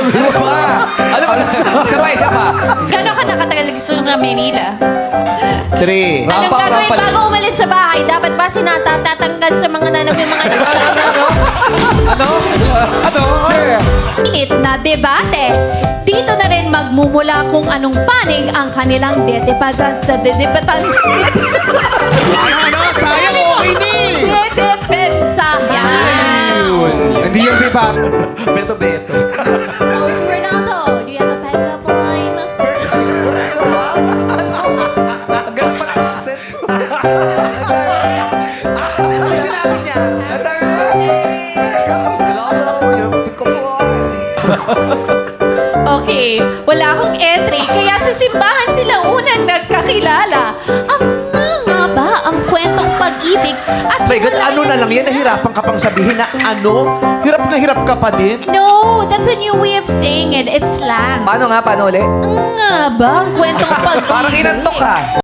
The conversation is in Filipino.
Ano ba? Isa pa. Gano'n ka nakatagal gusto ng Manila? 3. Anong Rampa, gagawin rampa. bago umalis sa bahay? Dapat ba sinatatatanggal sa mga nanong yung mga Ano? Sure. Init na debate. Dito na rin magmumula kung anong panig ang kanilang detepatan sa detepatan. Ano? Sayang, okay ni. Dedepensa. Yan. Hindi yung biba. Beto-beto. Renato, do you have a backup line? Ang ganda pala ang accent. Ano sinabi niya? Sabi mo? Okay, wala akong entry, kaya sa simbahan sila unang nagkakilala. Ang nga ba ang kwentong pag-ibig at My God, ano na lang yan? Nahirapan ka pang sabihin na ano? Hirap na hirap ka pa din? No, that's a new way of saying it. It's slang. Paano nga? Paano ulit? Ang nga ba ang kwentong pag-ibig? Parang inantok ka.